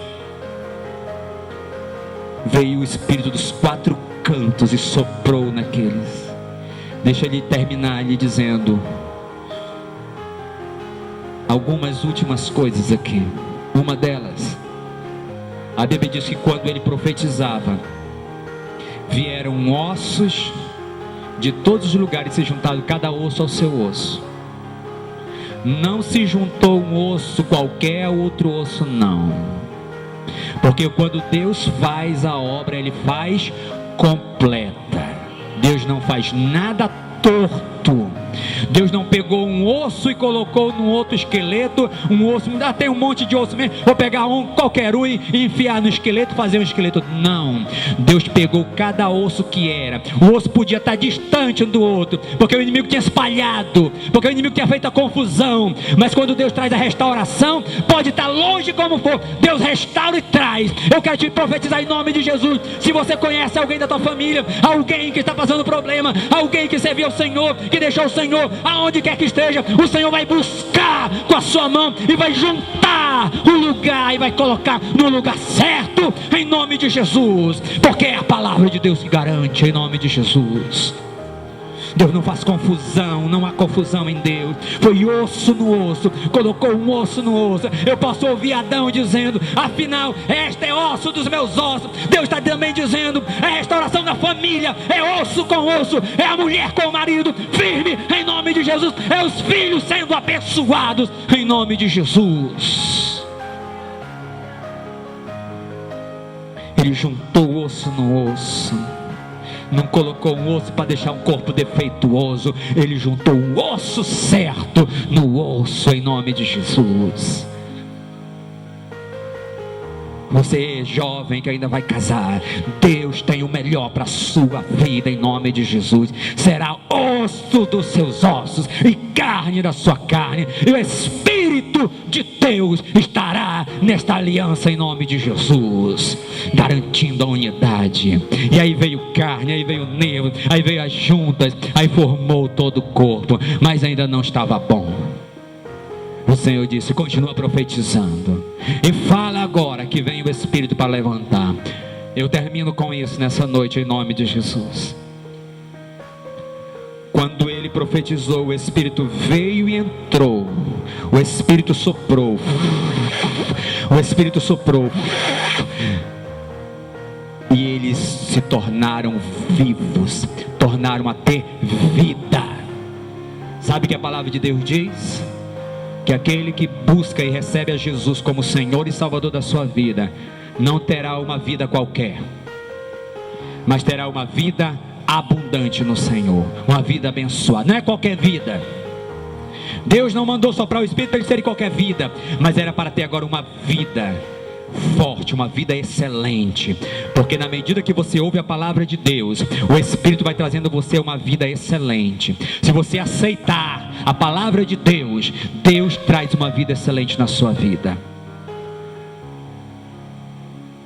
Veio o Espírito dos quatro cantos e soprou naqueles. Deixa ele terminar lhe dizendo algumas últimas coisas aqui. Uma delas, a Bíblia diz que quando ele profetizava, vieram ossos de todos os lugares, se juntaram cada osso ao seu osso. Não se juntou um osso qualquer, outro osso não. Porque quando Deus faz a obra, Ele faz completa. Deus não faz nada torto. Deus não pegou um osso e colocou num outro esqueleto. Um osso, tem um monte de osso mesmo, vou pegar qualquer um e enfiar no esqueleto, fazer um esqueleto. Não, Deus pegou cada osso que era. O osso podia estar distante um do outro, porque o inimigo tinha espalhado, porque o inimigo tinha feito a confusão. Mas quando Deus traz a restauração, pode estar longe como for, Deus restaura e traz. Eu quero te profetizar em nome de Jesus. Se você conhece alguém da tua família, alguém que está passando problema, alguém que serviu ao Senhor, que deixou o Senhor, aonde quer que esteja, o Senhor vai buscar com a sua mão e vai juntar o lugar e vai colocar no lugar certo em nome de Jesus, porque é a palavra de Deus que garante em nome de Jesus. Deus não faz confusão, não há confusão em Deus. Foi osso no osso, colocou um osso no osso. Eu posso ouvir Adão dizendo: afinal, este é osso dos meus ossos. Deus está também dizendo: é a restauração da família, é osso com osso, é a mulher com o marido firme em nome de Jesus, é os filhos sendo abençoados em nome de Jesus. Ele juntou osso no osso. Não colocou um osso para deixar um corpo defeituoso. Ele juntou o osso certo no osso em nome de Jesus. Você jovem que ainda vai casar, Deus tem o melhor para a sua vida em nome de Jesus. Será osso dos seus ossos e carne da sua carne, e o Espírito de Deus estará nesta aliança em nome de Jesus, garantindo a unidade. E aí veio carne, aí veio nervo, aí veio as juntas, aí formou todo o corpo, mas ainda não estava bom. O Senhor disse: continua profetizando e fala agora que vem o Espírito para levantar. Eu termino com isso nessa noite em nome de Jesus. Quando ele profetizou, o Espírito veio e entrou. O Espírito soprou. O Espírito soprou. E eles se tornaram vivos, tornaram a ter vida. Sabe o que a palavra de Deus diz? Que aquele que busca e recebe a Jesus como Senhor e Salvador da sua vida, não terá uma vida qualquer, mas terá uma vida abundante no Senhor, uma vida abençoada. Não é qualquer vida. Deus não mandou soprar o Espírito para ele ser qualquer vida, mas era para ter agora uma vida forte, uma vida excelente. Porque na medida que você ouve a palavra de Deus, o Espírito vai trazendo você uma vida excelente. Se você aceitar a palavra de Deus, Deus traz uma vida excelente na sua vida.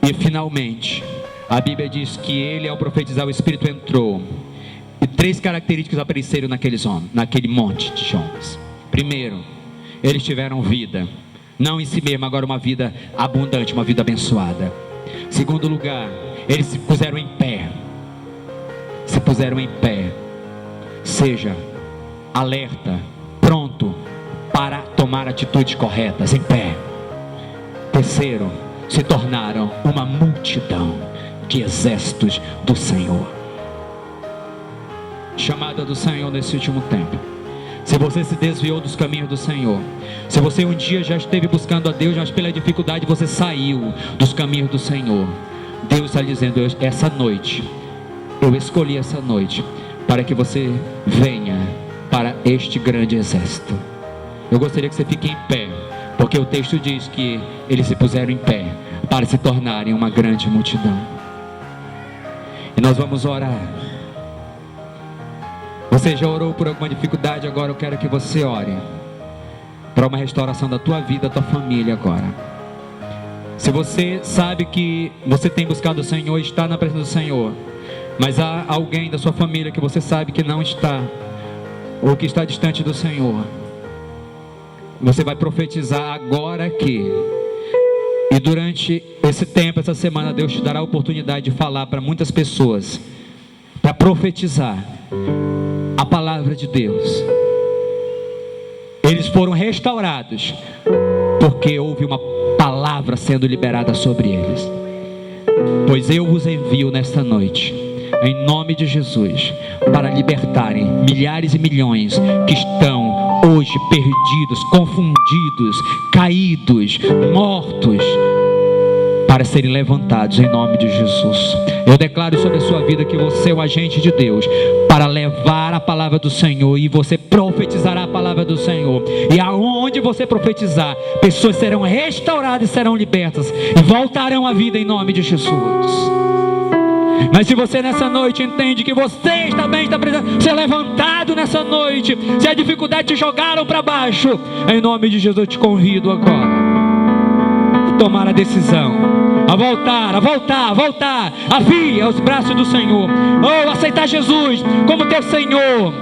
E finalmente, a Bíblia diz que ele, ao profetizar, o Espírito entrou, e 3 características apareceram naquele monte de homens. Primeiro, eles tiveram vida, não em si mesmo, agora uma vida abundante, uma vida abençoada. Segundo lugar, eles se puseram em pé. Se puseram em pé. Seja alerta, pronto para tomar atitudes corretas, em pé. Terceiro, se tornaram uma multidão de exércitos do Senhor. Chamada do Senhor nesse último tempo. Se você se desviou dos caminhos do Senhor, se você um dia já esteve buscando a Deus, mas pela dificuldade você saiu dos caminhos do Senhor, Deus está dizendo: essa noite, eu escolhi essa noite para que você venha para este grande exército. Eu gostaria que você fique em pé, porque o texto diz que eles se puseram em pé para se tornarem uma grande multidão. E nós vamos orar. Você já orou por alguma dificuldade? Agora eu quero que você ore para uma restauração da tua vida, da tua família agora. Se você sabe que você tem buscado o Senhor, está na presença do Senhor, mas há alguém da sua família que você sabe que não está, ou que está distante do Senhor, você vai profetizar agora aqui. E durante esse tempo, essa semana, Deus te dará a oportunidade de falar para muitas pessoas, para profetizar a palavra de Deus. Eles foram restaurados porque houve uma palavra sendo liberada sobre eles. Pois eu vos envio nesta noite, em nome de Jesus, para libertarem milhares e milhões que estão hoje perdidos, confundidos, caídos, mortos, para serem levantados em nome de Jesus. Eu declaro sobre a sua vida que você é o agente de Deus para levar a palavra do Senhor, e você profetizará a palavra do Senhor, e aonde você profetizar, pessoas serão restauradas e serão libertas e voltarão à vida em nome de Jesus. Mas se você nessa noite entende que você também está precisando ser levantado nessa noite, se a dificuldade te jogaram para baixo, em nome de Jesus eu te convido agora a tomar a decisão, a voltar, a vir aos braços do Senhor, ou aceitar Jesus como teu Senhor,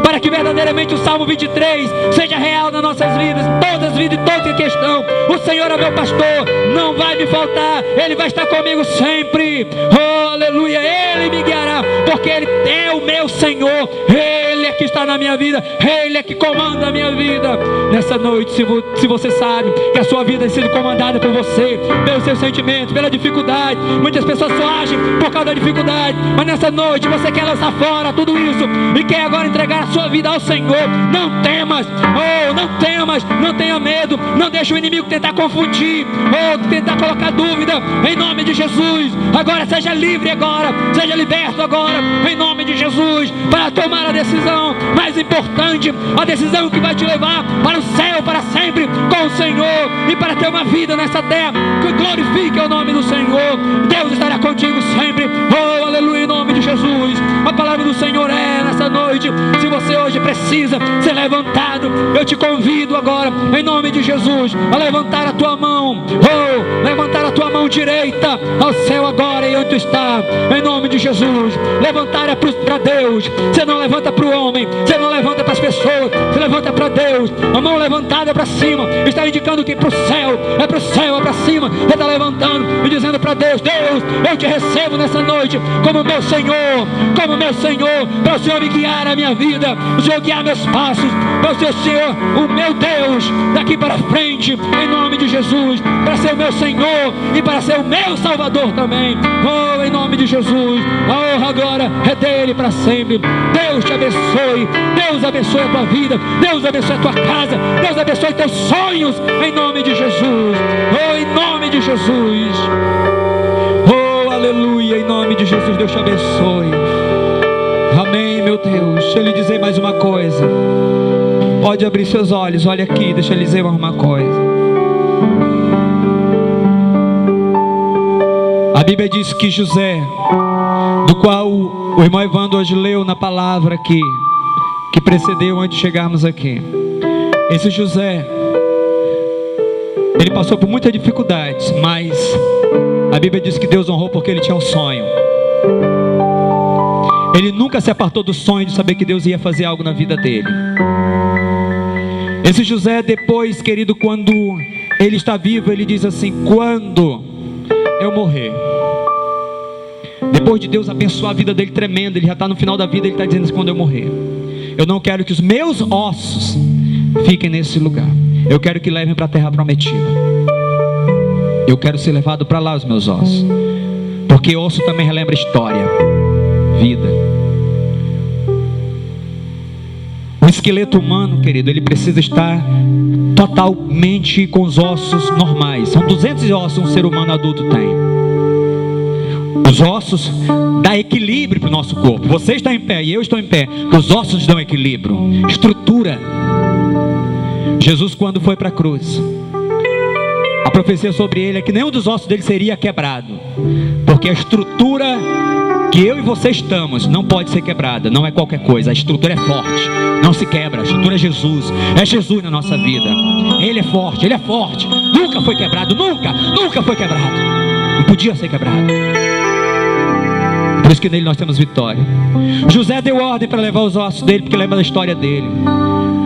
para que verdadeiramente o Salmo 23 seja real nas nossas vidas, todas as vidas e toda questão. O Senhor é meu pastor, não vai me faltar, Ele vai estar comigo sempre. Oh, aleluia, Ele me guiará, porque Ele é o meu Senhor, Ele é que está na minha vida, Ele é que comanda a minha vida. Nessa noite, se você sabe que a sua vida tem sido comandada por você, pelos seus sentimentos, pela dificuldade, muitas pessoas só agem por causa da dificuldade, mas nessa noite você quer lançar fora tudo isso e quer agora entregar a sua vida ao Senhor. Não temas, não temas, não tenha medo, não deixe o inimigo tentar confundir, ou tentar colocar dúvida, em nome de Jesus. Agora seja livre agora, seja liberto agora, em nome de Jesus, para tomar a decisão mais importante, a decisão que vai te levar para o céu para sempre com o Senhor, e para ter uma vida nessa terra que glorifique o nome do Senhor. Deus estará contigo sempre. Oh, aleluia, em nome de Jesus. A palavra do Senhor é nessa noite. Se você hoje precisa ser levantado, eu te convido agora, em nome de Jesus, a levantar a tua mão, levantar a tua mão direita ao céu agora, e onde tu está, em nome de Jesus. Levantar é para Deus. Você não levanta para o homem, você não levanta para as pessoas, você levanta para Deus. A mão levantada é para cima, está indicando que para o céu, é para o céu, é para cima. Você está levantando e dizendo para Deus: Deus, eu te recebo nessa noite como meu Senhor, para o Senhor me guiar a minha vida, o Senhor guiar meus passos, para o Senhor, o meu Deus, daqui para frente, em nome de Jesus, para ser o meu Senhor e para ser o meu Salvador também. Oh, em nome de Jesus, a honra agora é dele para sempre. Deus te abençoe, Deus abençoe a tua vida, Deus abençoe a tua casa, Deus abençoe teus sonhos, em nome de Jesus. Oh, em nome de Jesus. Oh, aleluia, em nome de Jesus. Deus te abençoe. Amém, meu Deus. Deixa eu lhe dizer mais uma coisa. Pode abrir seus olhos, olha aqui, deixa eu lhe dizer mais uma coisa. A Bíblia diz que José, do qual o irmão Evandro hoje leu na palavra aqui, que precedeu antes de chegarmos aqui, esse José, ele passou por muitas dificuldades, mas a Bíblia diz que Deus honrou porque ele tinha um sonho. Ele nunca se apartou do sonho de saber que Deus ia fazer algo na vida dele. Esse José depois, querido, quando ele está vivo, ele diz assim: quando eu morrer, depois de Deus abençoar a vida dele tremenda, ele já está no final da vida, ele está dizendo assim: quando eu morrer, eu não quero que os meus ossos fiquem nesse lugar, eu quero que levem para a terra prometida. Eu quero ser levado para lá os meus ossos, porque osso também relembra história, vida. O esqueleto humano, querido, ele precisa estar totalmente com os ossos normais. São 200 ossos um ser humano adulto tem. Os ossos dão equilíbrio para o nosso corpo. Você está em pé e eu estou em pé, os ossos dão equilíbrio, estrutura. Jesus, quando foi para a cruz, a profecia sobre ele é que nenhum dos ossos dele seria quebrado, porque a estrutura que eu e você estamos não pode ser quebrada. Não é qualquer coisa, a estrutura é forte, não se quebra. A estrutura é Jesus na nossa vida. Ele é forte, nunca foi quebrado, nunca foi quebrado, não podia ser quebrado. Por isso que nele nós temos vitória. José deu ordem para levar os ossos dele, porque lembra da história dele.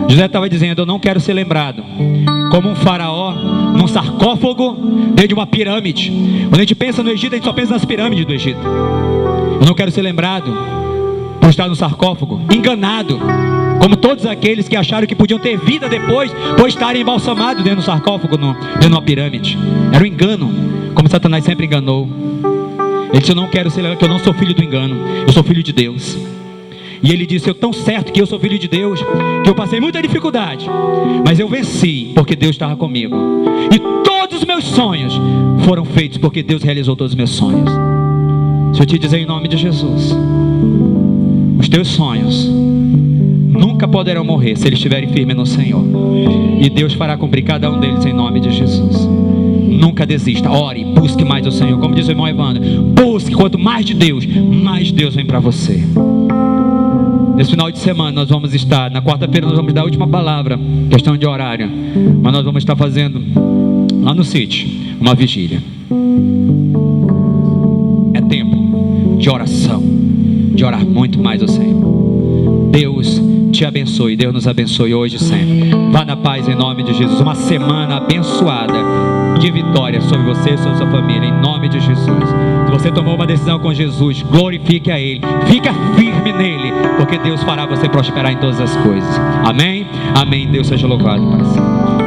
José estava dizendo: eu não quero ser lembrado como um faraó num sarcófago dentro de uma pirâmide. Quando a gente pensa no Egito, a gente só pensa nas pirâmides do Egito. Eu não quero ser lembrado por estar no sarcófago, enganado, como todos aqueles que acharam que podiam ter vida depois, por estarem embalsamados dentro do sarcófago, dentro de uma pirâmide. Era um engano, como Satanás sempre enganou. Ele disse: eu não quero ser lembrado, que eu não sou filho do engano, eu sou filho de Deus. E ele disse: eu tão certo que eu sou filho de Deus, que eu passei muita dificuldade, mas eu venci, porque Deus estava comigo. E todos os meus sonhos foram feitos, porque Deus realizou todos os meus sonhos. Deixa eu te dizer em nome de Jesus, os teus sonhos nunca poderão morrer, se eles estiverem firmes no Senhor. E Deus fará cumprir cada um deles em nome de Jesus. Nunca desista, ore, busque mais o Senhor. Como diz o irmão Evandro, busque, quanto mais de Deus, mais Deus vem para você. Nesse final de semana nós vamos estar, na quarta-feira nós vamos dar a última palavra, questão de horário, mas nós vamos estar fazendo lá no sítio uma vigília. É tempo de oração, de orar muito mais ao Senhor. Deus te abençoe, Deus nos abençoe hoje e sempre. Vá na paz em nome de Jesus. Uma semana abençoada de vitória sobre você e sobre sua família, em nome de Jesus. Se você tomou uma decisão com Jesus, glorifique a Ele, fica firme nele, porque Deus fará você prosperar em todas as coisas. Amém? Amém. Deus seja louvado para sempre.